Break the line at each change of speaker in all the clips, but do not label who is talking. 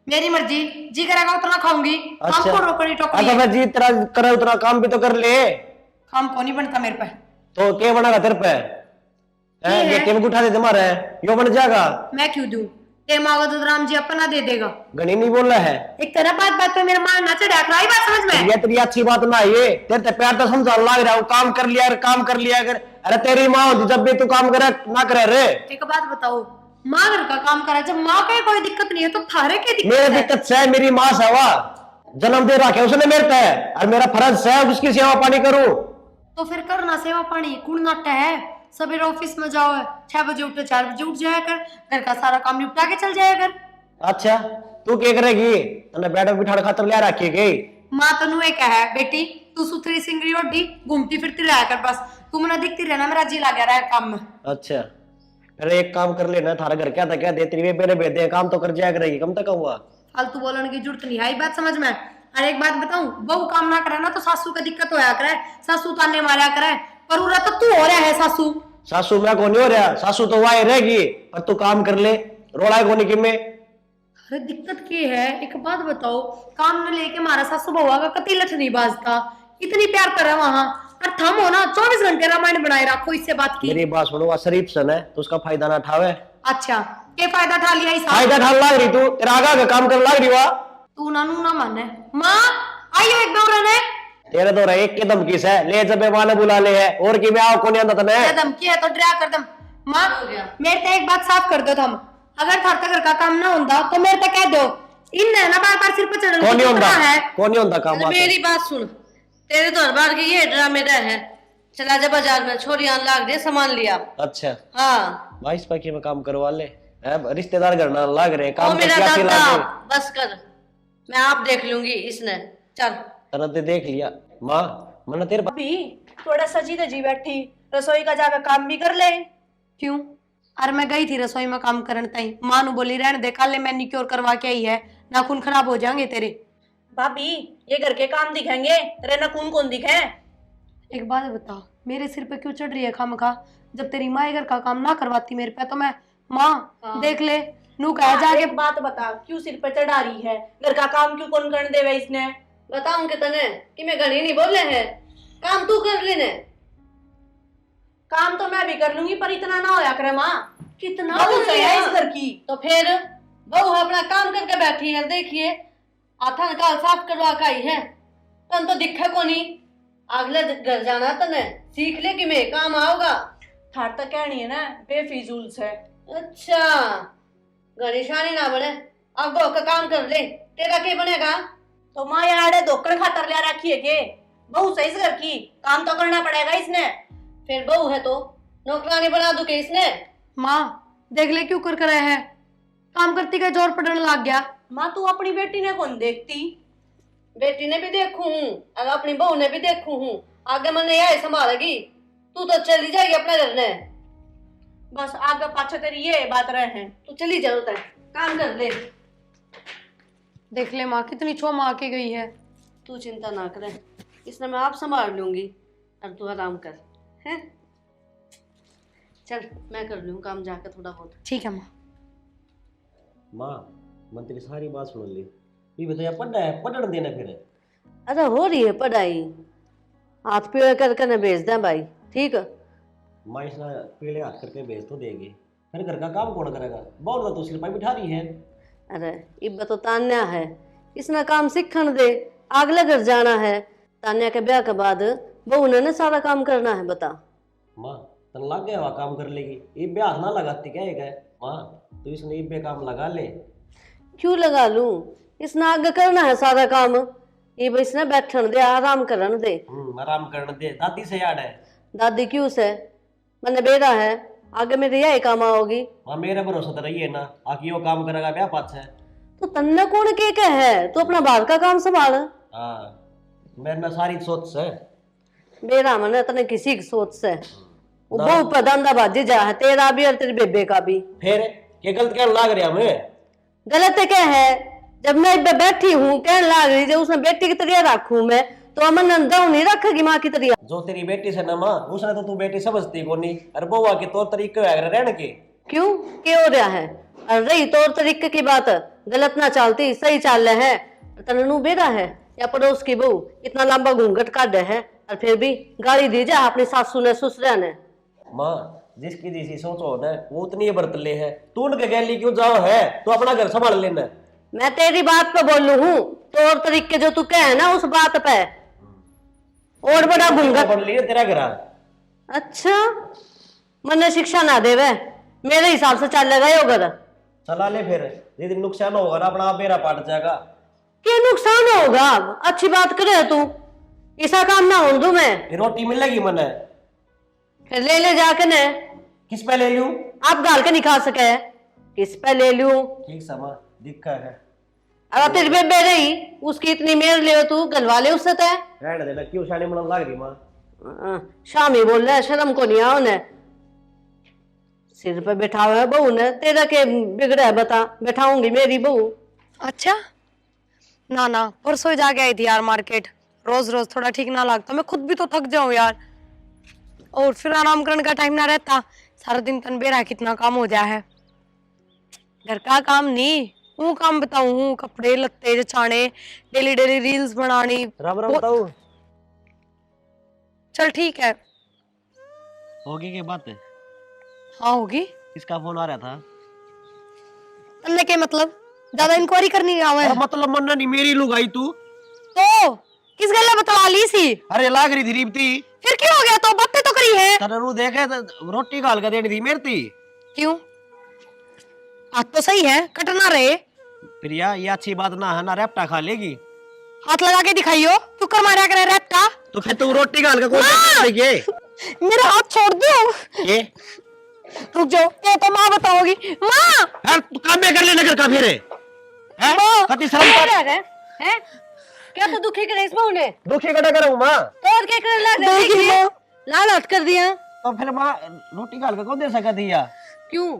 मेरी मर्जी, जी करेगा उतना खाऊंगी।
अच्छा।
काम को रोकड़ी टोकरी
अच्छा
है।
फिर जी तेरा करे उतना काम भी तो कर ले।
काम को नहीं बनता मेरे पे।
तो क्या बनेगा तेरे पे?
ये है।
बेटे में उठा दे तुम्हारे यो बन जाएगा।
मैं क्यों दूं? ते मांगो तो राम जी अपना दे देगा।
गणी नहीं बोल रहा है।
एक तरह बात बात पे मेरा मान ना चढ़ा कर आई बात समझ में।
ये तेरी अच्छी बात ना ये तेरे ते प्यार तो समझा लग रहा हूँ। काम कर लिया काम कर लिया कर। अरे तेरी माँ होती जब भी तू काम करे ना करे रे।
एक बात बताओ, माँ घर का काम करा जब माँ का कोई दिक्कत नहीं है तो थारे क्या दिक्कत
मेरी
है?
दिक्कत से मेरी माँ से हुआ जन्म दे रखा है उसने मेरे पे और मेरा फर्ज है उसकी सेवा पानी करूं।
तो फिर करना सेवा पानी कूड़ नाटा है। सवेरे ऑफिस में जाओ, 6 बजे उठे 4 बजे उठ जाया कर, घर का सारा काम निपटा के चल जाया कर।
अच्छा तू क्या करेगी? तने बैठक बिठाड़ खातर लिया रखी गई।
माँ तनु एक है बेटी, तू सुथरी सिंगड़ी ओढ़ी घूमती फिरती रहा कर बस। तू मना दिखती रहना, मेरा जी लग रहा है काम में।
अच्छा फिर एक काम कर लेना थारा घर क्या था क्या दे तेरी मेरे भेदे काम तो कर जाया करेगी कम तक हुआ।
फालतू बोलने की जरूरत नहीं है, बात समझ में। और एक बात बताऊं, बहू काम ना करे ना तो सासू का दिक्कत होया करे, सासू ताने मारा करे। पर उरा तो तू हो रहा है सासू।
सासू मैं को नहीं हो रहा, सासू तो वाई रहेगी पर तू काम कर ले। रोड़ा को नहीं कि मैं।
अरे दिक्कत क्या है, एक बात बताओ, काम न लेके मारा सासू बहुआ का कति लठ नहीं बाजता। इतनी प्यार कर वहां और थम हो ना 24 घंटे रामायण बनाए रखो, इससे बात की।
मेरी बात सुनो वह शरीफ सन है तो उसका फायदा ना उठावे।
अच्छा के फायदा उठा लिया इस
फायदा ठान लाग रही तू तेरा आगा का काम कर लाग रही वाह।
तू ना नू ना माने। माँ आइयो एक दौड़ ने।
तेरे तो रहे एक के धमकी से ले जब माँ ने बुला ले है और कि मैं आओ कौन आंदा तने।
धमकी है तो डरा कर दम। माँ मेरे ते एक बात साफ कर दो तुम, अगर थार तक घर का काम ना होता तो मेरे तक कह दो। इन है ना बार बार सिर पर चढ़ने
कौन नहीं होता
है।
कौन नहीं होता काम।
मेरी बात सुन, तेरे तो हर बार की ये ड्रामे है। चला जा बाजार में छोरी आन लाग दे सामान लिया।
अच्छा
हाँ
22 पैके में काम करवा ले। रिश्तेदार घर ना लाग रहे
ओ
काम
मेरा
क्या
दादा
लागे।
बस कर, मैं आप देख लूंगी इसने। चल
तने ते देख लिया माँ मैंने तेरे
अभी थोड़ा सजी धजी बैठी, रसोई का जाकर काम भी कर ले।
क्यों? अरे मैं गई थी रसोई में काम करने ताई, माँ नु बोली रहने दे, कल मैनिक्योर करवा के आई है, नाखून खराब हो जाएंगे तेरे।
भाभी ये घर के काम दिखेंगे, तेरे नखून कौन दिखे?
एक बात बता, मेरे सिर पे क्यों चढ़ रही है खामखा? जब तेरी माँ घर का काम ना करवाती मेरे पे तो मैं माँ देख ले नू कह जाके।
एक बात बता, क्यों सिर पे चढ़ा रही है? घर का काम क्यों कौन करने देवे इसने?
बताऊं कि तने कि मैं घड़ी नहीं बोले है, काम तू कर लेने।
काम तो मैं भी कर लूंगी पर इतना ना होया करे माँ।
कितना
बहू
कर
सही
लिया?
है इस घर की।
तो फिर बहू अपना काम करके बैठी है, देखिए आथा काल साफ करवा के आई है। तन तो दिखे को नहीं, अगले घर जाना तने सीख ले कि मैं काम आओगा।
थार तक कहनी है ना बेफिजूल से।
अच्छा घड़ी शानी ना बने, अब बहू का काम कर ले, तेरा क्या बनेगा?
तो माँ यार धोकर खातर लिया रखी है के? बहू सही इस घर की, काम तो करना पड़ेगा इसने।
फिर बहू है तो नौकरानी बना दूं के इसने?
माँ देख ले क्यों कर रहे हैं, काम करती का जोर पड़ने लग गया।
माँ तू अपनी बेटी ने कौन देखती?
बेटी ने भी देखू हूँ और अपनी बहू ने भी देखू हूँ, आगे मैंने यह संभालेगी। तू तो चली जाएगी अपने घर ने।
बस आगे पाछे तेरी ये बात रहे हैं।
तू चली जाओ, तय काम कर ले।
देख ले माँ कितनी छो माँ के गई है।
तू चिंता ना करे, इसने मैं आप संभाल लूंगी और तू आराम कर है। चल मैं कर लूँ काम जाकर थोड़ा बहुत।
ठीक है माँ।
माँ मैं तेरी सारी बात सुन ली। ये बताया पढ़ना है पढ़ने देना फिर।
अरे हो रही है पढ़ाई, हाथ पेड़ करके न भेज दें भाई, ठीक है।
माँ इसने पीले हाथ करके भेज तो देगी फिर घर का काम कौन करेगा? बहुत तो सिर पर बिठा रही है।
अरे इब्बा तो तान्या है, इसने काम सीखन दे, अगले घर जाना है। तान्या के ब्याह के बाद बहू ने ना सारा काम करना है। बता
माँ तन लग गया हुआ काम कर लेगी ये ब्याह ना लगाती क्या है माँ? तो इसने ये काम लगा ले।
क्यों लगा लूं, इसने आगे करना है सारा काम। ये बस इसने बैठन दे, आराम करन दे।
आराम करने दे। दादी से याद है
दादी क्यों से, मैंने बेरा है, आगे मेरे यही काम आओगी।
माँ मेरा भरोसा तो रही है ना आखिर वो काम करेगा ब्याह पास है।
तो तन्ने कौन के है, तू अपना बाहर का काम संभाल।
हाँ मेरे में सारी सोच से
बेरा मैंने तने किसी की सोच से वो बहुत प्रधानदा बाजी जा है, तेरा भी और तेरी बेबे का भी।
फिर क्या गलत क्या लाग रहा हमें?
गलत क्या है, जब मैं इब्बे बैठी हूँ कहने लाग रही जो उसने बेटी की तरह रखूं मैं, तो अमन अंदर नहीं रखेगी माँ की तरह।
जो तेरी बेटी से ना माँ उसने तो तू बेटी समझती को नहीं। अरे बउआ के तौर तरीके रहने के
क्यों क्या हो रहा है? और रही तौर तरीके की बात, गलत ना चालती सही चाल रहे है। तनू बेरा है या पड़ोस की बहू इतना लंबा घूंघट काट है और फिर भी गाली दी जा अपनी सासू ने ससुरा ने।
माँ जिसकी जैसी सोच हो ना वो उतनी बरत ले है, तू उनके गैली क्यों जाओ है, तू अपना घर संभाल लेना।
मैं तेरी बात पे बोलू हूँ, तौर तरीके जो तू कहे ना उस बात पे। और बड़ा घूंघट
बढ़ लिया तेरा घर।
अच्छा मने शिक्षा ना देवे, मेरे हिसाब से चल गए उधर।
चला ले फिर, यदि नुकसान होगा ना अपना बेरा पाट जाएगा।
क्या नुकसान होगा? अच्छी बात करे तू, ऐसा काम ना हो दूं मैं।
फिर रोटी मिलेगी मने,
फिर ले ले जाके ने।
किस पे ले लूं?
आप गाल के नहीं खा सके, किस पे ले लूं?
ठीक समा दिक्का है।
अब तेरी बेबे रही उसकी इतनी मेर ले तू गलवा ले उससे तय।
रहने देना, क्यों शानी मन लग रही माँ।
शामी बोल रहा है, शर्म को नहीं आओ ने। सिर पे बैठा हुआ है बहू ने, तेरा के बिगड़ा है बता, बैठाऊंगी मेरी बहू।
अच्छा ना ना, परसों ही जाके आई थी यार मार्केट। रोज रोज थोड़ा ठीक ना लगता, मैं खुद भी तो थक जाऊं यार, और फिर आराम करने का टाइम ना रहता। सारा दिन तन बेरा कितना काम हो जाए है, घर का काम नहीं वो काम बताऊं हूँ, कपड़े लत्ते जचाने, डेली डेली रील्स बनानी।
राम राम बताऊं।
चल ठीक है।
होगी की बात है?
हाँ होगी।
किसका फोन आ रहा था?
तन्ने के मतलब ज्यादा इंक्वायरी करनी आवे है?
मतलब मन्ना नहीं मेरी लुगाई तू
तो किस गल्ला बतला ली सी?
अरे लाग रही थी रीबती।
फिर क्या हो गया? तो बातें तो करी है।
तनू देखे तो रोटी गाल कर देनी थी मेरी थी।
क्यों? बात तो सही है, कटना रहे।
प्रिया ये अच्छी बात ना है ना, रेपटा खा लेगी।
हाथ लगा के दिखाइयो, तू कर मारा करे रैप्टा।
तो फिर तू रोटी गाल का कौन ये?
मेरा हाथ छोड़ दो।
ये
रुक जाओ, ये तो माँ बताओगी। माँ
यार तू काम में कर लेना कर का फिर है
माँ,
कति शर्म कर।
हैं? क्या तो दुखी करे इस बहू ने?
दुखी कटा करूं माँ?
तो और क्या करे लग
देख
रही
लो।
लालच कर दिया।
तो फिर माँ रोटी गाल का कौन दे सका थी या?
क्यों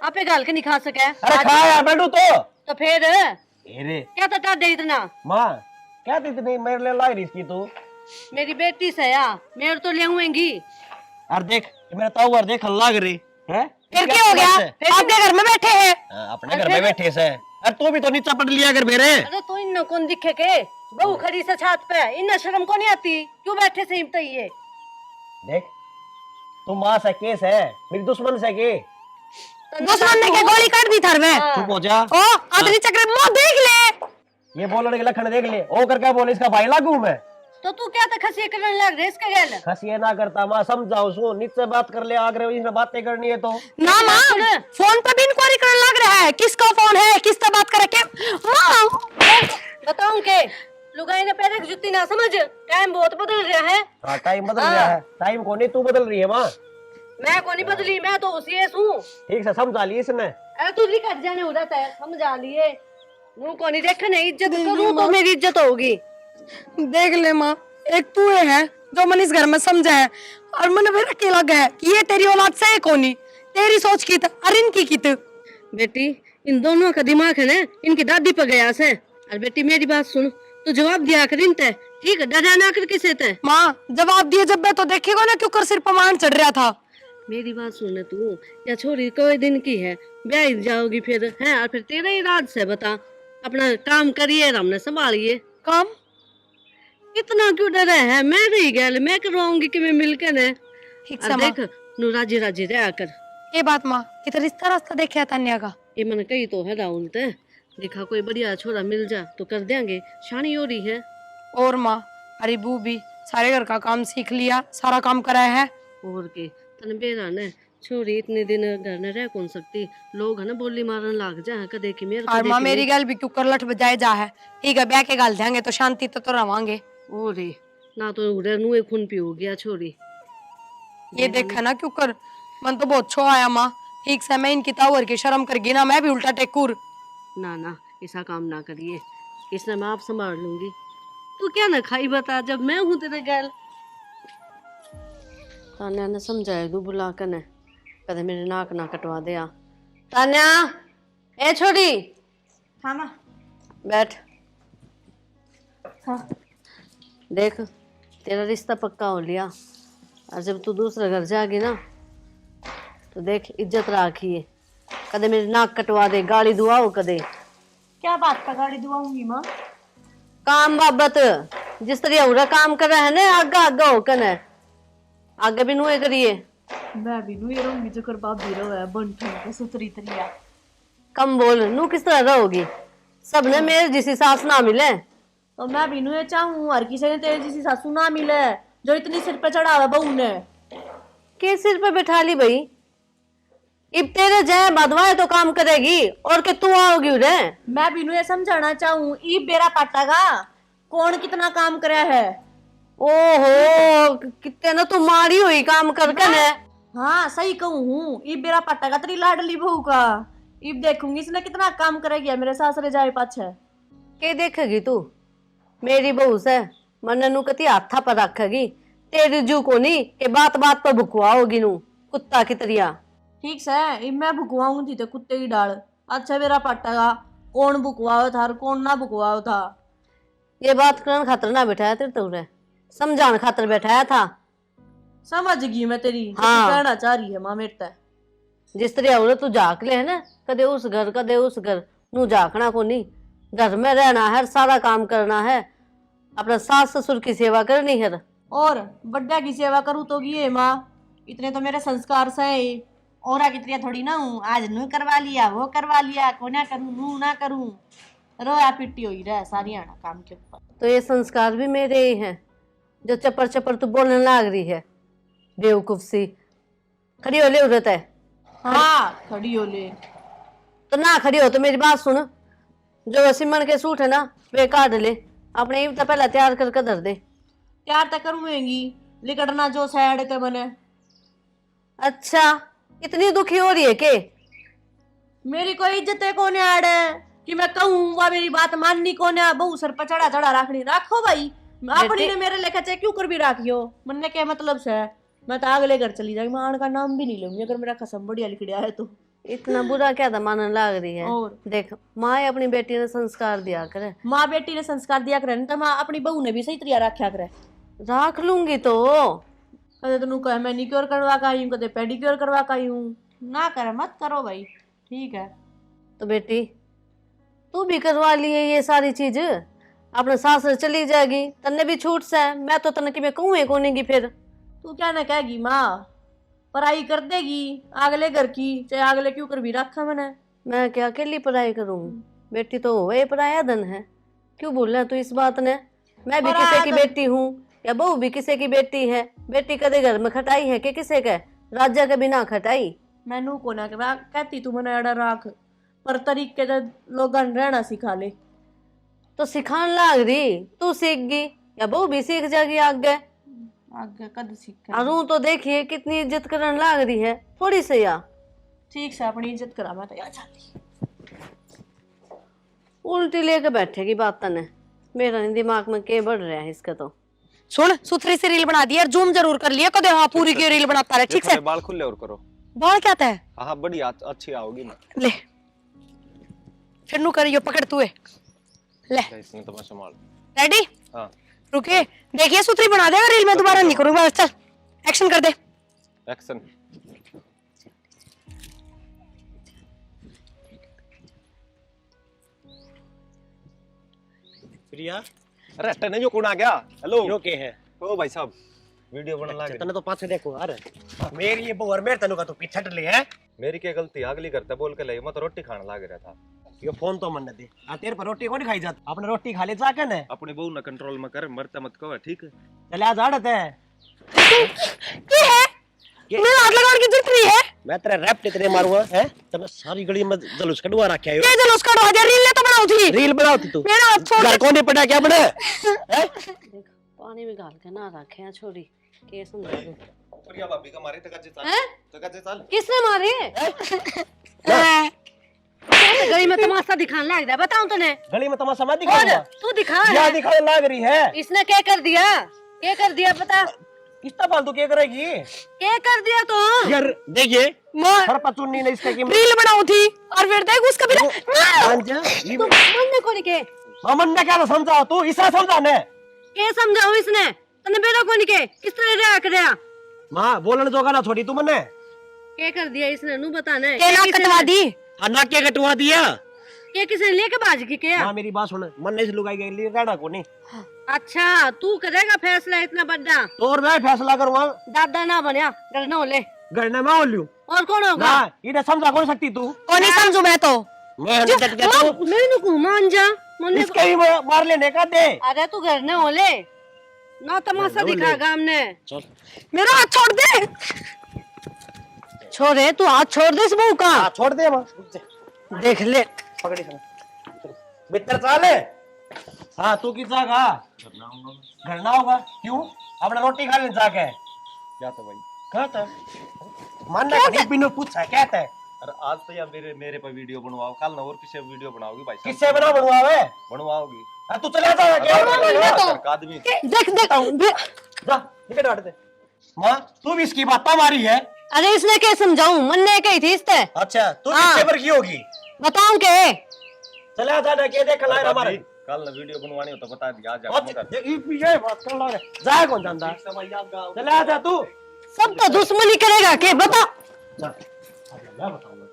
आपे गाल के नहीं खा सके?
अरे खा यार बैठू
तो फिर
अरे
क्या तो टाटे इतना?
माँ क्या थी इतनी मेरे लिए लाई रही इसकी तू?
मेरी बेटी से या मेरे तो ले आऊंगी।
और देख मेरा ताऊ और देख लाग रही है।
फिर क्या हो गया? आपके घर में बैठे हैं।
अपने घर में बैठे से। अरे तू भी तो नीचा पड़ लिया कर मेरे।
अरे तो इन कौन दिखे के बहू खड़ी से छात पे, इन शर्म को नहीं आती? क्यों बैठे से हिमत ही है?
देख तू माँ से केस है, मेरी दुश्मन से के?
दुश्मन ने क्या गोली काट दी थर में?
चुप हो जा।
ओ आदमी चक्र मुंह देख ले।
ये बोलने के लक्षण देख ले, ओ करके बोले इसका भाई लागू मैं।
तो तू क्या तो खसी करने लग रहे इसके गल?
हंसिए ना करता माँ, समझाओ सो नीचे बात कर ले, आगे इसमें बातें करनी है तो।
ना माँ, फोन पे भी इंक्वायरी करने लग रहा है, किसका फोन है, किससे बात करे के। माँ
बताऊं के लुगाई ने पैर की जुत्ती ना समझ, टाइम बहुत बदल रहा है।
हाँ टाइम बदल रहा है, टाइम को नहीं तू बदल रही है माँ।
मैं को नहीं बदली, मैं तो उसी हूँ।
ठीक से समझा ली इसने।
अरे तू लिखट जाने उड़ा है, समझा लिए। मुंह को नहीं देखने, इज्जत करूँ तो मेरी इज्जत होगी।
देख ले माँ, एक तू है जो मन इस घर में समझा है, और मन मेरा अकेला गया कि ये तेरी औलाद से है कोनी, तेरी सोच की और इनकी की।
बेटी इन दोनों का दिमाग है ना इनकी दादी पर गया से। और बेटी मेरी बात सुन, तू जवाब दिया कर इन ते, ठीक है? डरा ना कर किसे ते।
माँ जवाब दिए जब मैं तो देखेगा ना क्यों कर सिर पर मान चढ़ रहा था।
मेरी बात सुन तू, या छोरी कोई दिन की है, ब्याह जाओगी फिर है, और फिर तेरा ही राज से बता। अपना काम करिए, हमने संभालिए
काम।
इतना क्यों डरा है? मैं रही गया, मैं करवाऊंगी कि मैं मिलकर ने।
ठीक
और
से माँ,
देख नु राजी राजी रह कर।
ये बात माँ कितना रिश्ता रास्ता देखे तन्या का।
ये मन कही तो है राहुल ते, देखा कोई बढ़िया छोरा मिल जा तो कर देंगे, शानी हो रही है।
और माँ अरे बू भी सारे घर का काम सीख लिया, सारा काम कराया है।
और के तन बेरा ने छोरी इतने दिन घर न रह कौन सकती, लोग है ना बोली मारन लाग जा कदे की मेरे
और माँ मेरी गल भी क्यों कर लठ बजाए जा है। ठीक है ब्याह के गाल देंगे तो शांति तो रवांगे।
और ना तो उड़े नुए खून पी हो गया छोरी।
ये देखा ना क्यों कर, मन तो बहुत छो आया माँ। ठीक से मैं इनकी तावर की शर्म करगी ना, मैं भी उल्टा टेकुर।
ना ना ऐसा काम ना करिए, इसने मैं आप संभाल लूंगी। तू क्या ना खाई बता, जब मैं हूँ तेरे गैल। तान्या ने समझाया तू बुला कर ने, कदे मेरे नाक ना कटवा दे। तान्या ए छोड़ी।
हाँ माँ।
बैठ।
हाँ।
देख तेरा रिश्ता पक्का हो लिया, और जब तू दूसरे घर जाएगी ना तो देख इज्जत राखी है, कदे मेरी नाक कटवा दे, गाली दुआओ कदे।
क्या बात का गाड़ी दुआऊंगी माँ?
काम बाबत जिस तरह उरा काम कर रहा है ना, आगा आगा होकर है, आगे भी नुए करिए।
मैं भी नु ये रहूंगी जो कर बाप भी रहो है बन ठन के सुतरी तरिया।
कम बोल, नू किस तरह रहोगी? सबने मेरे जैसी सास ना मिले।
तो मैं भी नु ये चाहूं हर किसी ने तेरे जैसी सासू ना मिले जो इतनी सिर पे चढ़ा हुआ बहू ने।
के सिर पे बैठा ली भाई? इब तेरे जय बदवाए तो काम करेगी और के तू आओगी उरे।
मैं भी नु ये समझाना चाहूं ई बेरा पाटागा कौन कितना काम करे है।
ओहो कितने ना तू मारी हुई काम करके ने।
हाँ सही कहूं हूँ, ई बेरा पाटागा तेरी लाडली बहू का। इब देखूंगी इसने कितना काम करेगी मेरे सासरे जाए पाछे।
के देखेगी तू? मेरी बहू से मन नु कती हाथा पर रखेगी, तेरी जू को नहीं के बात बात पर भुकवा होगी नू कुत्ता की तरिया।
ठीक से इब मैं भुकवाऊं थी तो कुत्ते की डाल। अच्छा मेरा पाटागा कौन भुकवाओ था और कौन ना भुकवाओ था।
ये बात करने खातर ना बैठाया तेरे तो रे, समझाने खातर बैठाया था।
समझ गई मैं तेरी
हाँ।
कहना चाह रही है माँ मेरे ते।
जिस तरह औरत तू झाक ले है ना, कदे उस घर कदे उस घर, नू झाकना को नहीं। घर में रहना है, सारा काम करना है, अपना सास ससुर की सेवा करनी है।
और बड्डा की सेवा करूँ तो ये माँ, इतने तो मेरे संस्कार से है। और कितनी थोड़ी ना हूँ, आज नू करवा लिया वो करवा लिया, को ना करूँ नू ना करूँ, रोया पिट्टी हुई रहा सारी आना काम के ऊपर।
तो ये संस्कार भी मेरे ही हैं जो चपर चपर तू बोलने लग रही है, बेवकूफ सी। खड़ी हो ले उरत है।
हाँ खड़ी हो ले।
तो ना खड़ी हो तो मेरी बात सुन, जो सिमन के सूट है ना वे काट ले, अपने तो पहले तैयार करके धर दे।
प्यार तक करूँगी लिकड़ना जो साइड के बने।
अच्छा इतनी दुखी हो रही है के?
मेरी कोई इज्जत है कौन आड़ है कि मैं कहूँ वह मेरी बात माननी कौन है। बहु सर पर चढ़ा चढ़ा राखनी राखो भाई, अपनी ने मेरे लेखा चाहे क्यों कर भी राखियो, मन के मतलब से मैं तो अगले घर चली जाऊंगी, मैं का नाम भी नहीं लूंगी अगर मेरा कसम बढ़िया लिखड़िया है तो।
इतना बुरा क्या था मानने लग रही है?
और
देख माँ अपनी बेटी ने संस्कार दिया करे।
माँ बेटी ने संस्कार दिया करे तो माँ अपनी बहू ने भी सही तरिया रखा करे।
राख लूंगी तो
कदे तेनू कहे मैनिक्योर करवा का आई हूँ, कदे पेडिक्योर करवा का आई हूँ, ना करे मत करो भाई ठीक है।
तो बेटी तू भी करवा लिए ये सारी चीज, अपने सासरे चली जाएगी, तन्ने भी छूट से। मैं तो तन्ने की मैं कहूँ कोनेगी फिर।
तू क्या ना कहेगी माँ, पढ़ाई कर देगी अगले घर की, चाहे अगले क्यों कर भी रखा मैंने।
मैं क्या अकेली पढ़ाई करूँ? बेटी तो वही पराया धन है, क्यों बोल रहा तू इस बात ने? मैं भी किसी की बेटी हूँ या बहू भी किसी की बेटी है। बेटी कदे घर में खटाई है कि किसे के राजा के बिना खटाई।
मैनू को ना कहती तू मैंने अड़ा राख, पर तरीके से लोग रहना सिखा ले।
तो सिखान लाग रही, तू सीख गई या बहू भी सीख जाएगी आगे।
आगे कद सीख
अरू तो देखिए कितनी इज्जत करने लाग रही है, थोड़ी सी या
ठीक से अपनी इज्जत करा। मैं तो यार चाहती
उल्टी लेके बैठेगी बात ने। मेरा नहीं दिमाग में के बढ़ रहा है इसका। तो
सुन सुथरी सी रील बना दी यार, जूम जरूर कर लिया कदे। हाँ पूरी की रील बनाता रहे ठीक से।
बाल खुले और करो।
बाल क्या था?
हाँ बढ़िया अच्छी आओगी ना।
ले फिर नु करियो, पकड़ तू ले।
इसमें तो मैं संभाल।
रेडी?
हाँ
रुके देखिए सुथरी बना देगा रील, में दोबारा नहीं करूंगा। चल एक्शन कर दे।
एक्शन।
प्रिया
अरे टने जो कौन आ गया? हेलो
यो के है?
ओ भाई साहब वीडियो बना लग
तने तो पाछे देखो। अरे मेरी ये बहू और मेरे तनु का तो पीछे ले है।
मेरी क्या गलती? अगली करता बोल के ले, मैं तो रोटी खाने लग रहा था।
ये फोन तो मन दे आ, तेरे पर रोटी कौन खाई जात? अपने रोटी खा ले जाके ने।
अपने बहू ना कंट्रोल में कर, मरता मत कहो ठीक है।
चले आज आड़त है
ये है मेरा हाथ लगाने की जरूरत नहीं है।
मैं तेरे रैप तेरे मारूंगा है। तने सारी गली में जलूस कढवा रखा है।
ये जलूस कढ़वा दिया, रील ने तो बनाऊ थी।
रील बनाओ तू।
मेरा हाथ छोड़।
घर कौन पटा क्या बने हैं?
देख पानी में घाल के ना रखे हैं छोरी के समझा दो।
प्रिया भाभी का मारे तक चल
हैं?
तक चल।
किसने मारे? गली में तमाशा दिखाने लग रहा है, बताऊं तूने?
गली में तमाशा मत दिखाऊंगा।
तू दिखा
क्या दिखाने लग रही है?
इसने क्या कर दिया? क्या कर दिया बता?
इतना फालतू क्या करेगी?
क्या कर दिया तू?
यार देखिए
मार
सर पचुन्नी ने इसका की
रील बनाऊ थी और फिर देख उसका भी
तू मानने को नहीं के?
अमन ने क्या समझाओ तू? इसा समझा ने।
क्या समझाऊं इसने? तने बेरा को नहीं के? किस तरह रहा कर रहा?
मां बोलने जोगा ना छोड़ी तू मने।
क्या कर दिया इसने नु बताना है
के ना कटवा दी।
ना क्या कटवा दिया?
ये किसने लेके बाज की क्या?
मां मेरी बात सुन, मन ने से लुगाई के लिए रहना को नहीं।
अच्छा तू करेगा फैसला इतना बड़ा?
तो और मैं फैसला करूंगा।
दादा ना बनया करना हो ले।
घर में मैं बोलूं
और कौन होगा?
ना इधर समझा कौन सकती तू?
कौन नहीं समझू मैं तो।
मैं नहीं डट गया तू।
मैंने को मान जा मन्ने
इसके ही मार लेने का दे।
अरे तू घर न हो ले ना तमाशा दिखा गाम ने।
मेरा हाथ छोड़ दे।
छोड़े तू हाथ छोड़ दे इस बहू का।
छोड़ दे मां।
देख ले
पकड़ी संग भीतर चाले। हाँ तू की जागा घर ना होगा क्यों? अपना रोटी खा ले जाके।
क्या था भाई?
क्या था? मानना नहीं बिनु पूछा क्या था?
अरे आज तो यार मेरे पे वीडियो बनवाओ, कल ना और किसे वीडियो बनाओगी भाई?
किससे बनवावे?
बनवाओगी।
हाँ तू चला जा क्या?
आदमी
देख
जा निकल हट दे। माँ तू भी इसकी बात मारी है।
अरे इसने क्या समझाऊं मन ने कही थी इससे।
अच्छा तू
हाँ।
किससे पर की होगी?
बताऊं के
चला जा ना के देख लाए हमारे।
कल ना वीडियो बनवानी हो तो बता दिया। आज
अच्छा ये पीछे बात कर ला रे। जा कौन जानता? चला जा तू।
सब तो दुश्मनी करेगा के बता।
जा मैं बताऊंगा।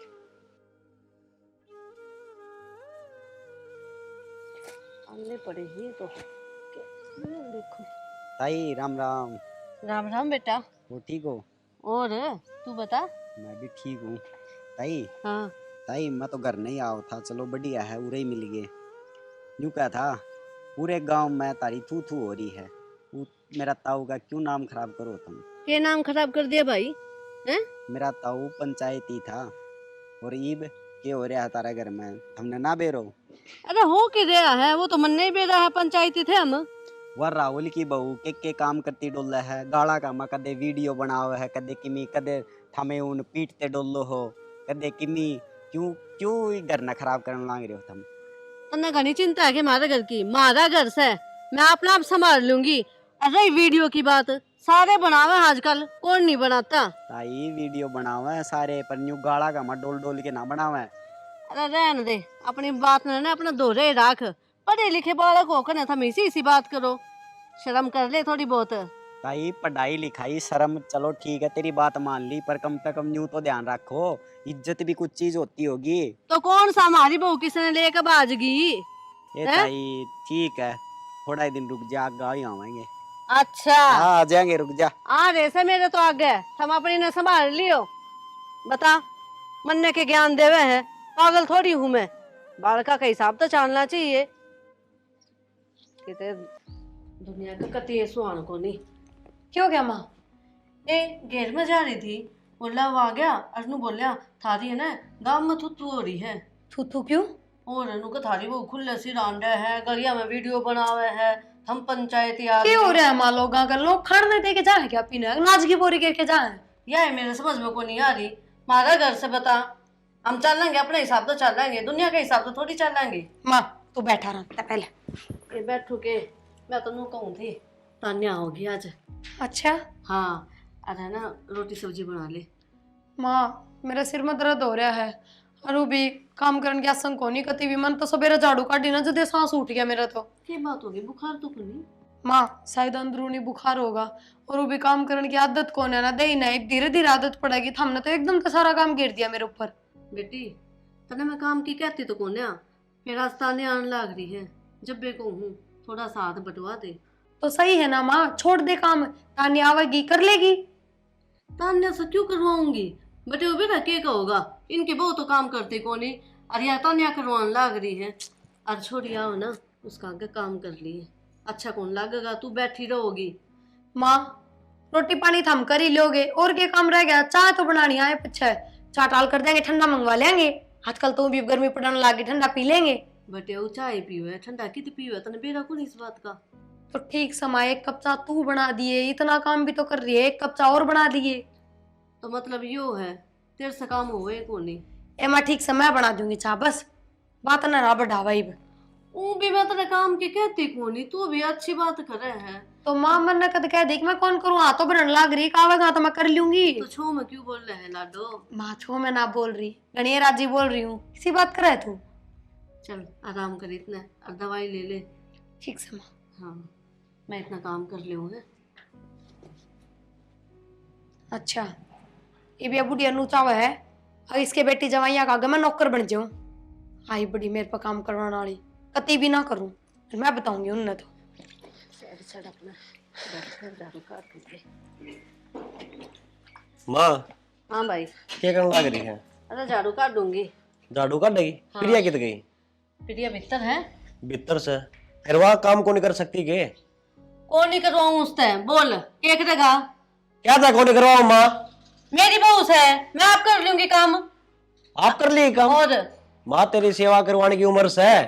आने पड़े ही तो देखो।
ताई राम राम।
राम राम बेटा।
वो ठीक हो?
और तू बता।
मैं भी ठीक हूँ ताई।
हाँ
ताई मैं तो घर नहीं आओ था, चलो बढ़िया है उरे ही मिल गए। यूँ क्या था पूरे गांव में तारी थू थू हो रही है। मेरा ताऊ का क्यों नाम खराब करो तुम?
के नाम खराब कर दिया भाई? हैं?
मेरा ताऊ पंचायती था और ईब के हो रहा है तारा घर में, हमने ना बेरो।
अरे हो के गया है वो तो मन नहीं बेरा है पंचायती थे हम।
वह राहुल की बहू के काम करती डोल है गाड़ा का मा कदे वीडियो बनाओ है कदे किमी कदे थमे उन पीटते डोलो हो कदे किमी। क्यों क्यों घर ना खराब करने लाग रहे हो तुम?
तन्ने घनी चिंता है कि हमारे घर की, हमारा घर से मैं अपना आप संभाल लूंगी। अरे वीडियो की बात सारे बनावे आजकल, कौन नहीं बनाता?
ताई वीडियो बनावे सारे पर न्यू गाड़ा का मा डोल डोल के ना बनावे।
अरे रहने दे अपनी बात ना अपना दोहरे राख। पढ़े लिखे बालक होकर ना तुम इसी बात करो, शर्म कर ले थोड़ी बहुत।
ताई पढ़ाई लिखाई शर्म चलो ठीक है तेरी बात मान ली, पर कम से कम न्यू तो ध्यान रखो, इज्जत भी कुछ चीज होती होगी।
तो कौन सा हमारी बहू किसने लेकर बाजगी?
ये ताई ठीक है थोड़ा ही दिन रुक जा, आगे ही आवेंगे।
अच्छा
हाँ आ जाएंगे रुक जा।
आ जैसे मेरे तो आगे हम अपनी ने संभाल लियो। बता मन्ने के ज्ञान देवे हैं, पागल थोड़ी हूँ मैं। बालका का हिसाब तो जानना चाहिए। किते दुनिया का कति सुहान को नहीं।
क्यों क्या माँ?
ए घेर में जा रही थी, बोला वो आ गया अनु बोलिया थारी है ना गांव में थुथु हो रही है।
थू क्यों?
और अनु का थारी वो खुले सी रांडे है, गलिया में वीडियो बनावे है, हम पंचायती आ
क्या हो रहा है माँ? लोग अगर लोग खाने दे के जाए क्या पीने, नाच की बोरी करके जाए?
यह मेरे समझ में को नहीं आ रही। हमारा घर से बता, हम चलेंगे अपने हिसाब से चलेंगे, दुनिया के हिसाब से थोड़ी चलेंगे।
माँ तू बैठा रहा पहले।
ये बैठू के मैं तो नू कहूँ थी तान्या होगी आज।
अच्छा
हाँ अरे ना रोटी सब्जी बना ले।
माँ मेरा सिर में दर्द हो रहा है और वो भी काम करने की आसन को नहीं कती भी। मन तो सवेरे झाड़ू काटी ना जदे सांस उठ गया मेरा तो।
क्या बात होगी? बुखार तो नहीं?
माँ शायद अंदरूनी बुखार होगा और वो भी काम करने की आदत कौन है ना दे ना, धीरे धीरे आदत पड़ेगी। हमने तो एकदम तो सारा काम गिर दिया मेरे ऊपर।
बेटी तने मैं काम की कहती तो कौन है, फिर आज ताने आने लग रही है। जब बे को हूँ थोड़ा साथ बटवा दे
तो सही है ना माँ, छोड़ दे काम, तानी आवेगी कर लेगी।
तान्या से क्यों करवाऊंगी? बेटे वो बेटा के होगा, इनके बहु तो काम करते को नहीं। अरे यार तान्या करवाने लग रही है। अरे छोड़ी आओ ना उसका आगे काम कर लिए, अच्छा कौन लगेगा? तू बैठी रहोगी।
माँ रोटी पानी थम कर ही लोगे, और क्या काम रह गया? चाय तो बनानी आए पीछे, चाय टाल कर देंगे, ठंडा मंगवा लेंगे। आजकल तो भी गर्मी पड़ने लगी, ठंडा पी लेंगे।
बटे वो चाय पीवे ठंडा कित पीवे, तने बेरा को इस बात का।
तो ठीक समय एक कप चाय तू बना दिए, इतना काम भी तो कर रही है, एक कप चाय और बना दिए।
तो मतलब यो है तेरे से काम हुए को नहीं?
ए माँ ठीक समय बना दूंगी चाय, बस बात ना ना बढ़ावा।
वो भी मैं तेरे काम की कहती को नहीं, तू भी अच्छी बात करे है।
तो माँ मन ने कद कह देख मैं कौन करूँ, हाथों बनने लग रही, कावेगा तो मैं कर लूंगी।
तो छो में क्यों बोल रहे है लाडो?
माँ छो मैं ना बोल रही, गणिया राजी बोल रही हूँ, इसी बात करे तू।
चल आराम कर इतना और दवाई ले ले।
ठीक से माँ।
हाँ मैं इतना काम कर ले।
अच्छा ये भी बुढ़िया नूचावा है और इसके बेटी जवाइया का मैं नौकर बन जाऊं। आई बड़ी मेरे पर काम करवाने वाली कति भी ना करूं, मैं बताऊंगी उन्हें तो।
माँ
हाँ भाई,
क्या करने लग रही है?
अरे झाड़ू काट दूंगी।
झाड़ू काट देगी? प्रिया कित गई?
प्रिया भीतर है।
भीतर से फिर वह काम को नहीं कर सकती के?
कौन नहीं करवाऊं उससे? बोल क्या करेगा?
क्या था को नहीं करवाओ माँ?
मेरी बहू से मैं आप कर लूंगी काम।
आप कर लिए काम?
और
माँ तेरी सेवा करवाने की उम्र से है।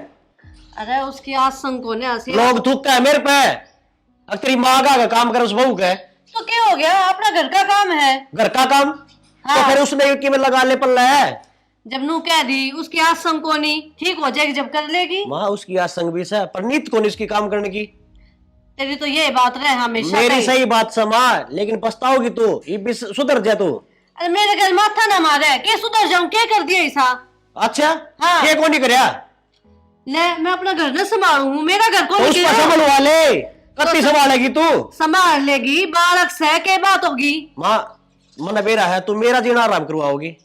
अरे उसकी आसन को ने
लोग थूकता है मेरे पे। अब तेरी माँ का काम कर उस बहू का।
तो क्या हो गया? अपना घर का काम है।
घर का काम? तो फिर उसने की में लगा ले पल्ला है।
जब नू कह दी उसकी आसन को नहीं ठीक हो जाएगी जब कर लेगी।
माँ उसकी आज संग भी से पर नीत को नहीं इसकी काम करने की।
तेरी तो ये बात रहे हमेशा।
मेरी सही बात समा, लेकिन पछताओगी तू। ये भी सुधर जा तू।
अरे मेरे घर माथा ना मारे के सुधर जाऊं? क्या कर दिया ऐसा?
अच्छा
हाँ।
ये कौन नहीं करया?
ले मैं अपना घर न संभालू, मेरा घर
तो
कौन
उसको संभालवा ले। कत्ती संभालेगी तू?
संभाल लेगी, बालक से के बात होगी।
माँ मन बेरा है, तू मेरा जीना आराम करवाओगी?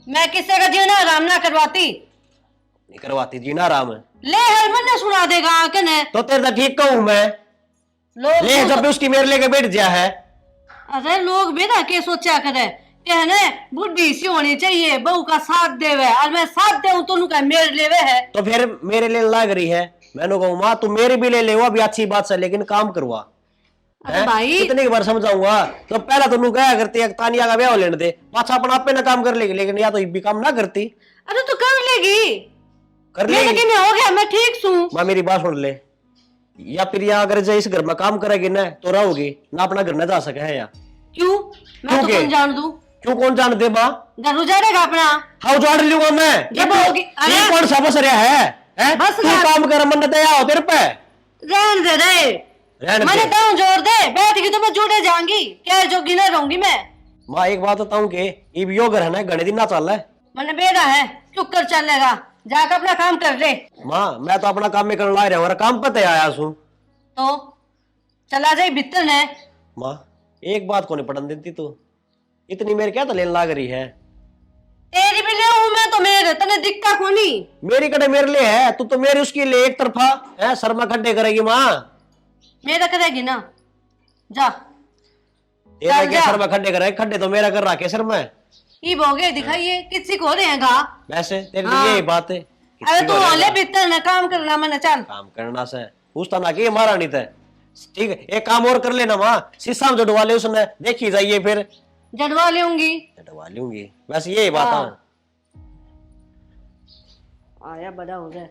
मैं किसी का जीना आराम ना करवाती।
नहीं करवाती, जीना आराम है।
ले हर मन सुना देगा कने।
तो तेरे तो ठीक कहूँ मैं।
लोग
ले जब भी उसकी मेरे लेके बैठ जा है।
अरे लोग बेटा के सोचा करे कहने बुद्धि सी होनी चाहिए, बहू का साथ देवे और मैं साथ दे तो उनका मेरे लेवे है।
तो फिर मेरे लिए लाग रही है। मैंने कहूँ माँ तू मेरे भी ले वो भी अच्छी बात से, लेकिन काम करवा।
अरे भाई
कितनी बार समझाऊंगा? तो पहला तो नू क्या करती है, तानिया का ब्याह लेने दे, पाछा अपना आपे ना काम कर लेगी। लेकिन या तो ये भी काम ना करती।
अरे तू कर लेगी।
कर
मेरे
लेगी।
किने हो गया, मैं ठीक हूँ।
माँ मेरी बात सुन ले। या फिर यहाँ अगर इस घर में काम करेगी ना तो रहोगी ना, अपना घर न जा सके है या?
क्यों? मैं तो
क्यों
कौन जान दूं?
क्यों कौन जान दे माँ?
घर उजाड़ेगा अपना।
हाँ उजाड़ लूंगा मैं।
जब होगी अरे
ये कौन सा बसरिया है?
बस
तू
यार।
काम कर, मन दया हो तेरे पे।
रहन दे रे,
रहने
मैंने
दे।
दांव जोड़ दे, बैठ गई तो मैं जुड़े जाऊंगी, क्या जोगी ना रहूंगी मैं।
माँ एक बात बताऊं कि ये भी यो घर है ना, घने दिन ना चल रहा है।
मैंने बेड़ा है चुप कर चलेगा, जाकर अपना काम कर ले।
माँ मैं तो अपना काम में करने ला रहा हूँ, काम पे आया हूँ।
तो चला जाए भीतर ने।
माँ एक बात को नहीं पढ़न देती तू, इतनी मेरे क्या तो लेने लाग रही है?
तेरी भी ले हूं मैं तो, मेरे तने दिखता को नहीं।
मेरी कड़े मेरे लिए है, तू तो मेरी उसके लिए एक तरफा है। शर्मा खड्डे करेगी माँ?
मेरा करेगी ना, जा
तेरा
चल
क्या
जा।
शर्मा खड्डे करे? खड्डे तो मेरा कर रहा शर्मा है।
ई भोगे दिखाइए किसी को रहेगा।
वैसे तेरी
हाँ।
यही बात है।
अरे तू होले भीतर ने काम करना मैंने, चल
काम करना से पूछता ना कि हमारा नहीं था। ठीक है एक काम और कर लेना माँ, शीशा में जड़वा ले उसने, देखी जाइए फिर।
जड़वा लूंगी।
जड़वा लूंगी, बस यही बात है।
आया बड़ा हो गया।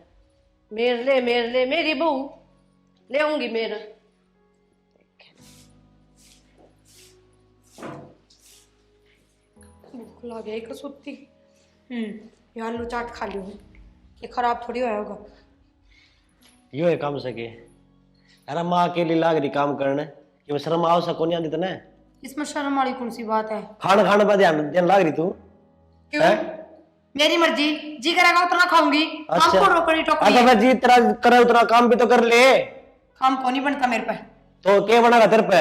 मेरे ले मेरी बहू ले आऊंगी मेरे।
बिल्कुल आ गया एक सुत्ती। ये आलू चाट खा लियो, ये खराब थोड़ी होया होगा।
यो है काम सके। अरे माँ अकेली लाग रही काम करने, कि शर्म आओ सको नहीं आती तने?
इसमें शर्म वाली कौन सी बात है?
खाना खाने पर ध्यान ध्यान लाग रही तू?
क्यों?
हैं?
मेरी मर्जी, जी करेगा उतना खाऊंगी। काम को रोकड़ी टोकरी
अच्छा
है।
फिर जी तेरा करे उतना काम भी तो कर ले।
काम को नहीं बनता मेरे पे।
तो क्या बनेगा तेरे पे?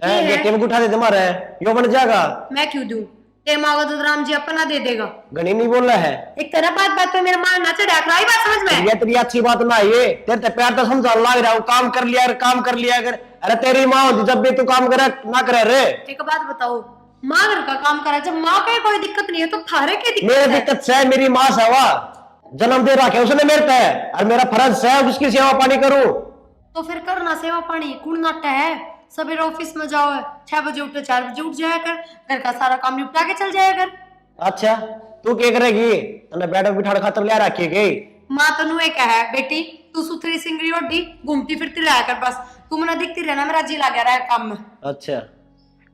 हैं? ये टेम उठा दे तुम्हारे, यो बन जाएगा।
मैं क्यों दूं? ते मांगो तो राम जी अपना दे देगा।
गणी नहीं बोल रहा है।
एक तरह बात पे मेरा मान ना चढ़ा कर आई बात समझ में।
ये तेरी अच्छी बात ना, ये तेरे ते प्यार तो समझा लाग रहा हूँ। काम कर लिया कर। अरे तेरी माँ होती जब भी तू काम करे ना करे रे।
एक बात बताओ, माँ घर का काम करा, जब माँ का कोई दिक्कत नहीं है तो थारे की दिक्कत
मेरे
है?
दिक्कत से मेरी माँ सेवा जन्म दे रखे उसने मेरे पे, और मेरा फर्ज है उसकी सेवा पानी करूं।
तो फिर करना सेवा पानी, कुण नाटा है। सवेरे ऑफिस में जाओ, 6 बजे उठो 4 बजे उठ जाया कर, घर का सारा काम निपटा के चल जाया कर।
अच्छा तू क्या करेगी? तने बैठक बिठाड़ खातर ले रखी गई।
माँ तनु एक है बेटी, तू सुथरी सिंगरी ओढ़ी घूमती फिरती रहा कर, बस तू मना दिखती रहना, मेरा जी लगा रहा है काम में।
अच्छा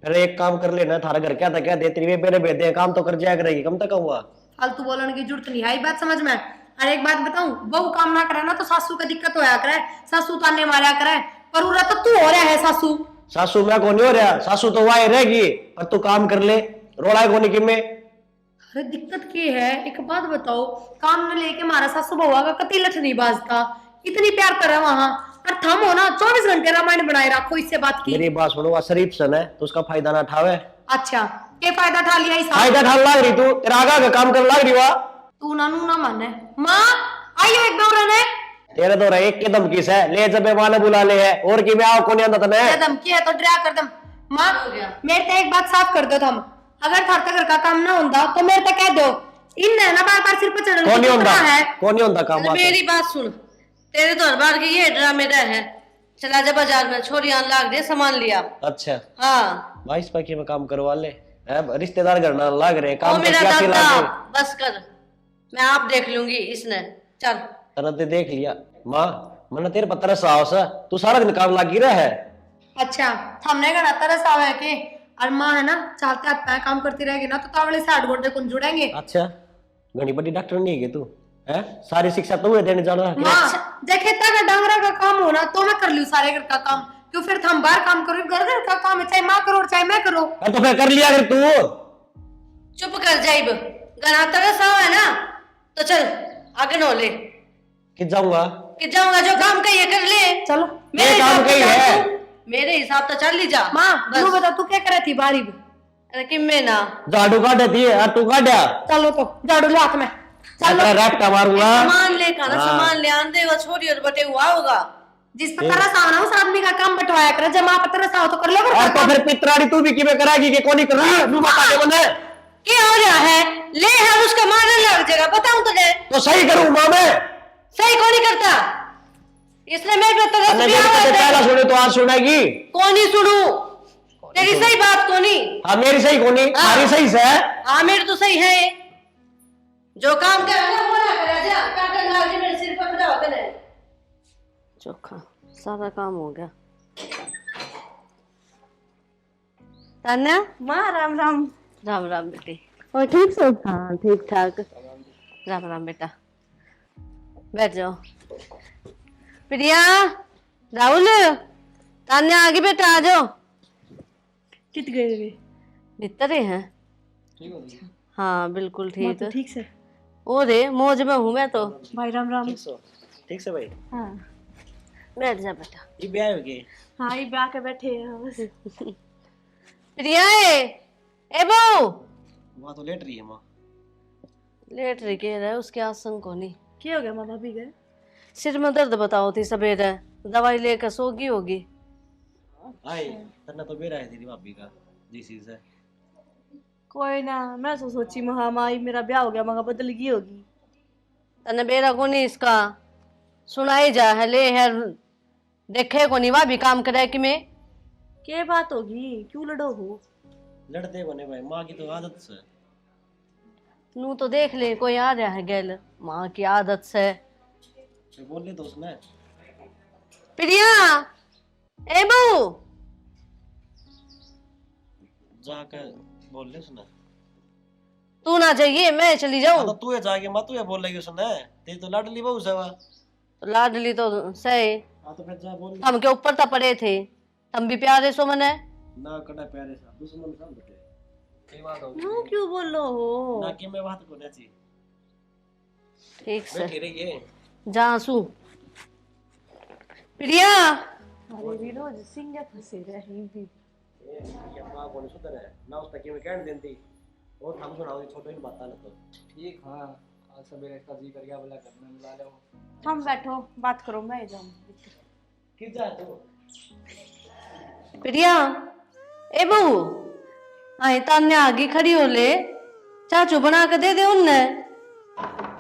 अरे एक काम कर लेना, थारा घर क्या था क्या दे तेरी मेरे बेदे काम तो कर जाया करेगी, कम तक हुआ।
फालतू बोलने की जरूरत नहीं है, बात समझ में। अरे एक बात बताऊं, बहू काम ना करे ना तो सासू का दिक्कत होया करे, सासू ताने मारा करे, पर उरा तो तू हो रहा है सासू।
सासू मैं को नहीं हो रहा, सासू तो वहां रहेगी, पर तू काम कर ले, रोड़ा को नहीं कि मैं।
अरे दिक्कत क्या है, एक बात बताओ, काम न लेके मारा सासू बहुआ का कति लठ नहीं बाजता, इतनी प्यार करे वहां, और थम हो ना 24 घंटे रामायण बनाए रखो, इससे बात की।
मेरी बात सुनो, शरीफ सन है तो उसका फायदा ना उठावे।
अच्छा के फायदा उठा लिया इस
फायदा ठान लाग रही तू, तेरा आगा का काम कर लाग रही हुआ।
तू नानू ना माने माँ आइयो एक दौड़ ने
तेरे तो एक कदम किस है ले जब माने बुला ले है और की मैं आओ कौन आंदा तने
कदम की है तो डरा कर दम माँ मेरे ते एक बात साफ कर दो तुम अगर थार घर का काम ना होता तो मेरे ते कह दो इन ना बार बार सिर पर चढ़ने
कौन नहीं होता
है
कौन नहीं होता काम आता।
मेरी बात सुन, तेरे तो हर बार के ये ड्रामे है। चला जा बाजार में, छोरी आन लाग दे, सामान लिया।
अच्छा
हाँ,
22 पैके में काम करवा ले, रिश्तेदार घर ना लाग रहे
ओ
काम
मेरा
क्या
दादा,
लागे।
बस कर, मैं आप देख लूंगी इसने। चल
तरह देख लिया माँ, मैंने तेरे पत्थर साहस तू सारा दिन काम लागी रहा है।
अच्छा हमने कहना तरस आवे के और माँ है ना चालते हाथ पैर काम करती रहेगी ना तो तावड़े से 8 गोटे कुन जुड़ेंगे।
अच्छा घनी बड़ी डॉक्टर नहीं है तू है, सारी शिक्षा तुम्हें देने जाना है।
माँ जब खेता का डांगरा का काम हो ना तो मैं कर लूँ सारे घर का काम, क्यों फिर हम बाहर काम करो, घर घर का काम है चाहे माँ करो चाहे मैं करो।
तो फिर कर लिया अगर तू
चुप कर जाइब, गना तरस आवे ना तो चल आगे नो ले
कि जाऊंगा
कि जाऊंगा, जो काम कहिए कर ले।
चलो
ये काम
हिसाब
कही
तो
है।
चल तू, मेरे हिसाब तो चल ली जा।
माँ
बस।
तू बता तू क्या करे थी बारी में?
अरे कि मैं ना
झाड़ू काट देती है और तू काटा
चलो तो झाड़ू ले हाथ में चलो।
रैप्टा मारूंगा।
सामान लेकर ना,
हाँ।
सामान ले आंदे वो छोरी और बटे हुआ होगा।
जिस पर तरस आओ ना उस आदमी का काम बंटवाया करे, जब माँ पर तरस आओ तो कर लो
और तो फिर पितराड़ी तू भी किमें कराएगी कि कौन ही कर रहा है तू बता दे बंदे।
क्या हो रहा है? ले है उसका मारने लग जाएगा, बताऊं तुझे।
तो सही करूं माँ मैं
सही कौन नहीं करता, इसलिए मैं भी तरस
अन्य
भी
मेरी कते पहला सुने तो आज सुनेगी।
कौन ही सुनू, तेरी सही बात कौन ही।
हाँ मेरी सही कोनी
हाँ।
सारी सही से है।
हाँ मेरी तो सही है, जो काम कर रहा है वो ना करा जा, काटन लाग जी मेरे सिर पर खड़ा होकर है।
चोखा सारा काम हो गया। तान्या
माँ राम राम।
राम राम बेटी, और ठीक से? हाँ ठीक ठाक। राम राम बेटा, बैठ जाओ। प्रिया, राहुल, तान्या आगे बेटा आ जाओ।
कित गए वे?
भीतर ही हैं? हाँ बिल्कुल ठीक।
ठीक से
ओ रे मौज में हूँ मैं तो।
भाई राम राम।
ठीक से भाई
हाँ
बैठ जा बेटा।
ये ब्याह हो गए
हाँ ये ब्याह के बैठे हैं बस।
प्रिया ए बहू,
वहाँ तो लेट रही है माँ।
लेट रही कह रहा है, उसके आसन को नहीं।
क्या हो गया माँ भाभी गए?
सिर में दर्द बताओ थी सवेरे, दवाई लेकर सोगी होगी।
आई तन्ना तो बेरा है तेरी भाभी का जी से।
कोई ना, मैं तो सोची महामाई मेरा ब्याह हो गया मगर बदल गई होगी।
तने बेरा को नहीं इसका सुनाई जा है, ले है देखे को नहीं वह भी काम करे कि मैं।
क्या बात होगी, क्यों लड़ो हो?
लड़ते बने भाई, माँ की तो आदत से।
नू तो देख ले कोई आ रहा है गैल, माँ की आदत से।
बोल ले तो उसने।
प्रिया ए बहू,
जाकर बोल ले उसने।
तू ना चाहिए मैं चली
हाँ
जाऊं।
तो तू है जाके मत तू है बोल रही उसने, तेरी तो लाडली बहू से वा।
तो लाडली तो सही,
हाँ तो फिर जा बोल
हम के ऊपर तो पड़े थे, हम भी प्यारे सो मने।
ना कड़ा प्यारे सा दुश्मन सब बटे। सही बात हो
क्यों क्यों बोलो हो?
ना कि मैं बात को नहीं
ठीक से
बैठी रही है।
जा सू। प्रिया
अरे भी रोज सिंह फंसे रही भी।
ये माँ को नहीं सुधर है ना, उस तक में कहने देती और हम सुनाओ छोटे इन बात ना तो
ठीक। हाँ आज सवेरे इसका जी कर गया, बोला घर में मिला लो।
हम बैठो बात करो, मैं जाऊँ।
किस जा तू।
प्रिया ए बहू, आई तान्या आगे खड़ी हो ले, चाचू बना के दे दे उनने।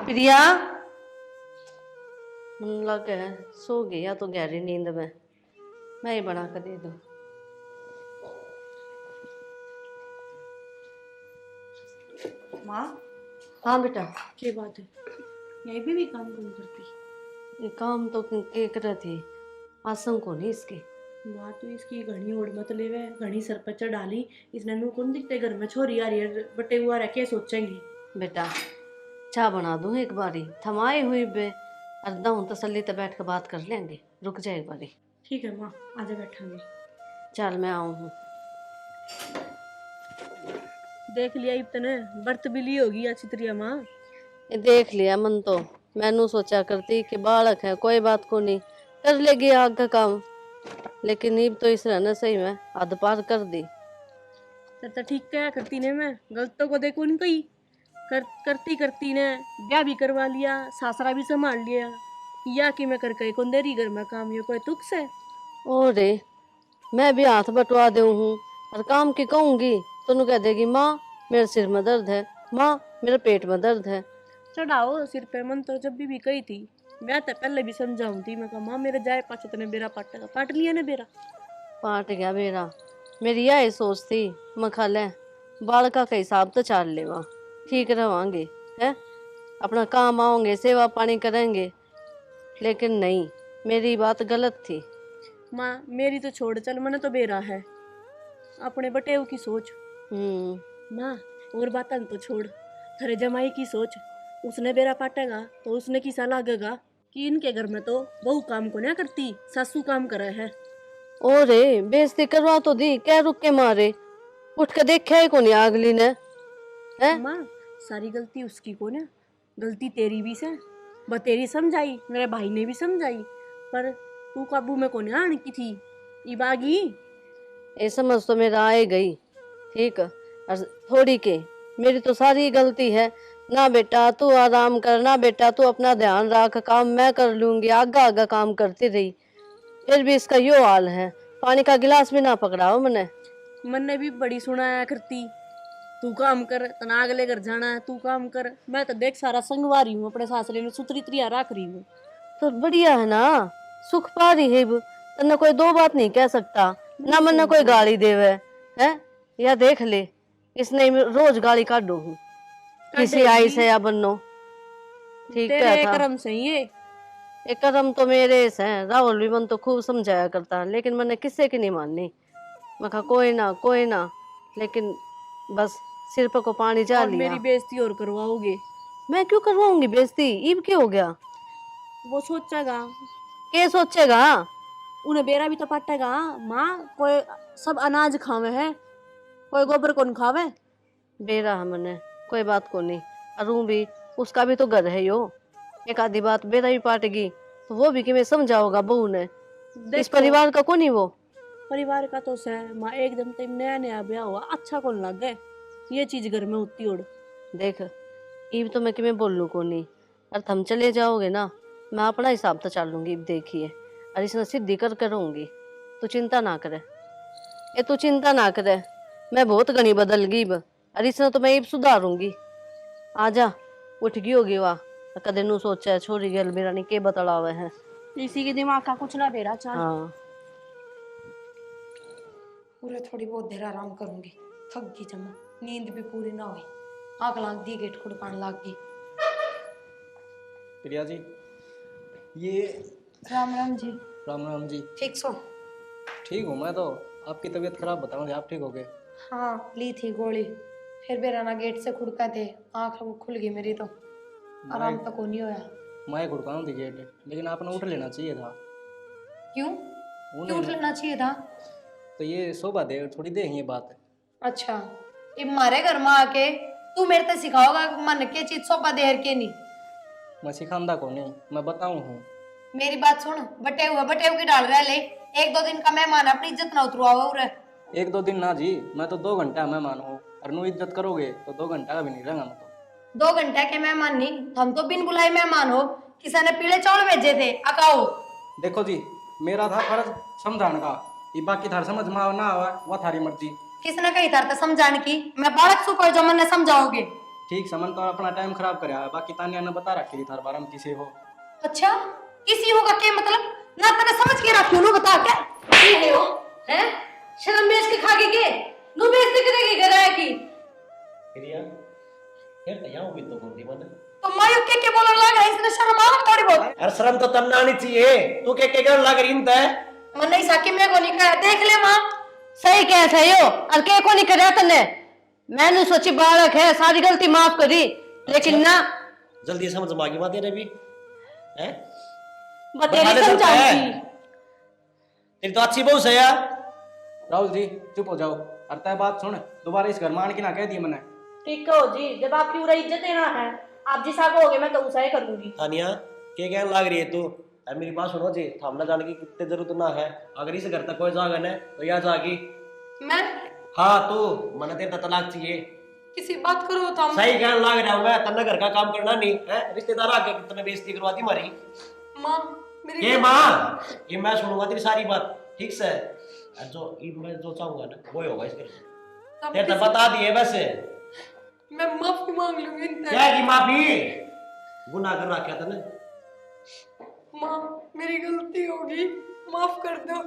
प्रिया मन लग है सो गई या तो गहरी नींद में, मैं ही बना के दे दूं।
माँ
हाँ बेटा,
क्या बात है, यही भी काम कौन करती?
ये काम तो के कर थी, आसन को नहीं इसके।
माँ तो इसकी घनी ओढ़ मत लेवे, घनी सर पर चढ़ डाली, इसने नू कौन दिखते घर में छोरी आ रही है बटे हुआ रह, क्या सोचेंगी?
बेटा चाय बना दूं एक बारी, थमाई हुई बे अर्दा हूं, तसल्ली तो बैठ कर बात कर लेंगे, रुक जाए एक बारी।
ठीक है माँ, आजा बैठांगे।
चल मैं आऊं हूँ।
देख लिया इतने बर्त भी ली होगी अच्छी तरह माँ।
ये देख लिया मन तो, मैनू सोचा करती कि बालक है कोई बात को नहीं कर लेगी आग का काम, लेकिन नीब तो इस रहने सही में हद पार कर दी। तो ठीक क्या करती ने, मैं गलत तो को देखो नहीं कही करती करती ने ब्याह भी करवा लिया, सासरा भी संभाल लिया, या कि मैं करके कौन देरी घर में काम, ये कोई तुक से।
ओ रे, मैं भी हाथ बटवा दे हूँ और काम की कहूंगी तो नु कह देगी माँ मेरे सिर में दर्द है, माँ मेरे पेट में दर्द है।
चढ़ाओ सिर पे मन तो जब भी कही थी, मैं तो पहले भी समझाऊं थी, मैं कहा माँ मेरे जाए पाछे तने बेरा पाटेगा, पाट लिया ने बेरा।
पाट गया मेरा। मेरी यही सोच थी, मैं खा ले बालका का हिसाब तो चाल लेवा, ठीक रवांगे है, अपना काम आओगे सेवा पानी करेंगे। लेकिन नहीं, मेरी बात गलत थी।
माँ मेरी तो छोड़, चल मैंने तो बेरा है, अपने बटेव की सोच। माँ और बातन तो छोड़, थारे जमाई की सोच, उसने बेरा पाटेगा तो उसने किसा लागेगा कि इनके घर में तो बहू काम को नहीं करती, सासू काम करे है।
ओ रे, बेइज्जती करवा तो दी, क्या रुक के मारे, उठ के देखा ही कोनी अगली ने है।
माँ सारी गलती उसकी को ना, गलती तेरी भी से, तेरी समझाई, मेरे भाई ने भी समझाई, पर तू काबू में कोने आने की थी इबागी।
ये समझ तो मेरा आए गई, ठीक, और थोड़ी के मेरी तो सारी गलती है ना। बेटा तू आराम कर, ना बेटा तू अपना ध्यान रख, काम मैं कर लूंगी, आगा आगा काम करती रही, फिर भी इसका यो हाल है, पानी का गिलास भी ना पकड़ाओ मैंने
भी बड़ी सुनाया करती, तू काम कर, तना अगले घर जाना है, तू काम कर। मैं तो देख सारा संगवारी हूँ, अपने सासरे में सुतरी त्रिया रख रही हूँ।
तो बढ़िया है ना, सुख पा रही है, तन्ने कोई दो बात नहीं कह सकता ना, मन्ने कोई गाली देवे है। या देख ले, इसने रोज गाली काटो हूँ किसी आई से या बन्नो, ठीक
तेरे
था।
कर्म से ये
एक कर्म तो मेरे से हैं, राहुल भी मन तो खूब समझाया करता, लेकिन मैंने किसी की नहीं माननी। मैं कहा कोई ना, लेकिन बस सिर पर को पानी जा
और
लिया।
मेरी बेइज्जती और करवाओगे।
मैं क्यों करवाऊंगी बेइज्जती, ईब क्या हो गया?
वो सोचेगा,
क्या सोचेगा?
उन्हें बेरा भी तो पटेगा। माँ कोई सब अनाज खावे है, कोई गोबर कौन खावे।
बेरा है मैंने, कोई बात को नहीं, अरू भी उसका भी तो घर है यो, एक आधी बात बेरा भी पाटेगी तो वो भी कि मैं समझाओगा बहू ने, इस परिवार का कौन ही वो
परिवार का तो से। माँ एकदम तो नया नया ब्याह हुआ, अच्छा कौन लग गए ये चीज घर में होती ओढ़।
देख इब तो मैं कि मैं बोल लूँ को नहीं, और तुम चले जाओगे ना, मैं अपना हिसाब तो चाल लूंगी। इब देखिए, और इसने सिद्धि कर करूंगी, तू चिंता ना करे, ये तू चिंता ना करे, मैं बहुत घनी बदल गई इब, और इसने तो मैं इब सुधारूंगी। आजा, उठ गई होगी वाह, कदे नू सोचा छोरी गल मेरा नहीं के बतलावे है,
इसी के दिमाग का कुछ ना बेरा चाल।
हाँ
पूरे थोड़ी बहुत देर आराम करूंगी, थक गई जमा, नींद भी पूरी ना हुई, आंख लाग दी, गेट खुड़कान लाग गई।
प्रिया जी, ये
राम राम जी।
राम राम जी।
ठीक सो?
ठीक हूँ मैं तो, आपकी तबीयत खराब बताऊंगी, आप ठीक हो गए?
हाँ ली थी गोली, फिर भी राना गेट से खुड़का थे, आंख खुल गई मेरी तो, आराम तो को नहीं होया।
मैं खुड़काऊँ थी गेट, लेकिन आपने उठ लेना चाहिए था।
क्यों क्यों उठ लेना चाहिए था?
तो ये शोभा दे थोड़ी दे ये बात है।
अच्छा, अब मारे घर में आके तू मेरे से सिखाओगा मन के चीज सोपा देर के नहीं?
मैं सिखांदा को नहीं, मैं बताऊँ हूँ।
मेरी बात सुन, बटे हुए की डाल रहा ले, एक दो दिन का मेहमान, अपनी इज्जत ना उतरवाओ। और
एक दो दिन ना जी, मैं तो 2 घंटा मेहमान हूँ, और नू इज्जत करोगे तो 2 घंटा का भी नहीं रहेगा मैं तो।
2 घंटे के मेहमान नहीं, हम तो बिन बुलाए मेहमान हो, किसी ने पीले चावल भेजे थे अकाओ।
देखो जी, मेरा था फर्ज समझाने का, ये बाकी थार समझ में ना आवा वह थारी मर्जी।
किसने कही था समझाने की? मैं बालक सुपर जो मन समझाओगे।
ठीक, समन तो अपना टाइम खराब कराया, बाकी तानिया ने बता रखी थी थार बारे में किसी हो।
अच्छा, किसी होगा क्या मतलब? ना तने समझ के रखी नु बता क्या की हो हैं? शर्म बेच के खा के नु बेइज्जती करेगी गराया की।
प्रिया यार तैयार भी तो बोलती मन
तो मायू के बोलने लगा, इसने शर्म आ थोड़ी बहुत?
अरे शर्म तो तब ना आनी चाहिए, तू के कर लग रही है
मन नहीं साकी में को नहीं कहा, देख ले मां
सही कह सही हो, और के को नहीं करया तने, मैंने सोची बालक है सारी गलती माफ करी, लेकिन ना
जल्दी समझ में आ गई बात तेरे भी हैं?
बतेरी समझाऊंगी।
तेरी तो अच्छी बहू है यार।
राहुल जी चुप हो जाओ, और तय बात सुन, दोबारा इस घर मान की ना कह दी मैंने।
ठीक हो जी, जब आपकी पूरा इज्जत देना है, आप जिसा कहोगे मैं तो उसा ही करूंगी।
तानिया क्या कहने लग रही है तू? अरे मेरी बात सुनो जी, थामना जाने की कितने जरूरत ना है, अगर इस घर तक कोई जागन है तो यहाँ जागी।
मैं
हाँ तू मैंने तेरा तलाक चाहिए।
किसी बात करो तो हम।
सही कहने लग रहा हूँ मैं, तन्ने घर का काम करना नहीं है, रिश्तेदार आके तन्ने बेइज्जती करवा दी हमारी।
माँ मेरी
ये माँ, ये मैं सुनूंगा तेरी सारी बात, ठीक से? जो मैं जो चाहूंगा ना वो ही होगा इस घर में।
तब
तेरे तो बता दिए वैसे।
मैं माफी मांग लूंगी इनसे।
क्या की माफी? गुनाह कर रखा था ना।
माँ मेरी गलती होगी, माफ कर दो।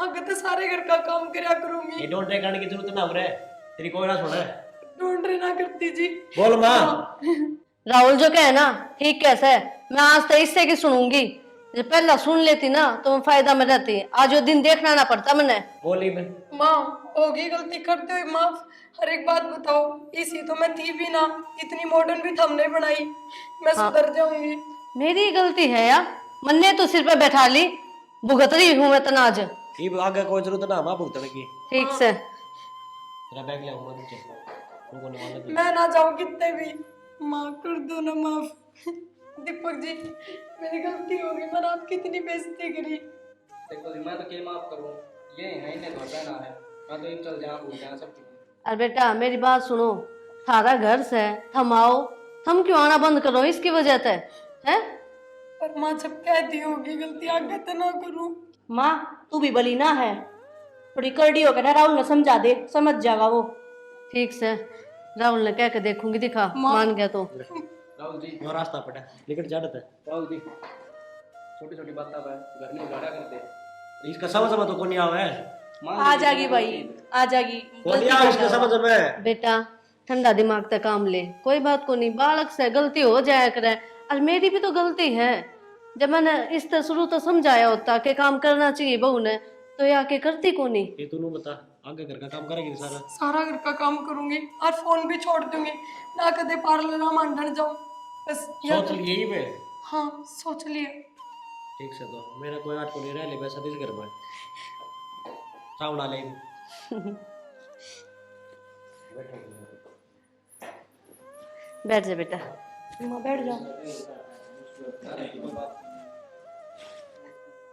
आगे तो सारे घर का काम करा करूंगी।
ये डोंट करने की जरूरत ना हो रहा है, तेरी कोई ना सुने।
ढूंढ रहे ना करती जी।
बोल माँ।
राहुल जो कहे ना ठीक कैसे है, मैं आज तो इससे की सुनूंगी। जब पहला सुन लेती ना तो मैं फायदा में रहती, आज वो दिन देखना ना पड़ता मैंने।
बोली मैं।
माँ होगी गलती, करते हुए माफ। हर एक बात बताओ, इसी तो मैं थी भी ना, इतनी मॉडर्न भी तो हमने बनाई। मैं सुधर जाऊंगी।
मेरी गलती है यार, मन्ने तो सिर पे बैठा ली, भुगत रही हूँ मैं तनाज।
ये आगे कोई जरूरत ना माँ भुगतने की।
ठीक से
तेरा बैग ले आऊंगा नीचे, तुमको नहीं मालूम।
मैं ना जाऊँ कितने भी, माँ कर दो ना माफ। दीपक जी मेरी गलती होगी, मैंने आपकी इतनी बेइज्जती करी।
देखो जी मैं तो क्या माफ करूँ, ये है इन्हें घर रहना है, मैं तो एक चल जहाँ भूल जाना सब कुछ।
अरे बेटा मेरी बात सुनो, थारा घर से थम आओ, थम क्यों आना बंद करो इसकी वजह से है?
पर माँ जब कह दी होगी गलती, आगे तो ना करूँ।
माँ तू भी बली ना है, थोड़ी करड़ी होकर ना राहुल ने समझा दे, समझ जाएगा वो।
ठीक से राहुल ने कह के देखूंगी, दिखा मान गया तो।
राहुल जी,
वो रास्ता पड़ा लेकिन जाना था।
राहुल जी, छोटी छोटी बात पर घर में उजाड़ा करते।
इसका समझ में तो कोई नहीं आवा है।
आ जाएगी भाई, आ जाएगी।
कोई नहीं आवा इसका समझ में।
बेटा ठंडा दिमाग से काम ले, कोई बात को नहीं, बालक से गलती हो जाया करे। और मेरी भी तो गलती है, जब मैंने इस तरह शुरू तो समझाया होता कि काम करना चाहिए बहू ने, तो ये आके करती को नहीं।
ये तू बता, आगे घर का काम करेगी सारा?
सारा घर का काम करूंगी और फोन भी छोड़ दूंगी, ना कदे पार्लर ना मंडन जाऊं बस।
सोच लिए ही पे।
हाँ सोच लिया।
ठीक से तो मेरा कोई आठ को नहीं रह ले वैसा इस घर में चावल डाले।
बैठ जा बेटा।
माँ बैठ जाओ।
अरे कोई बात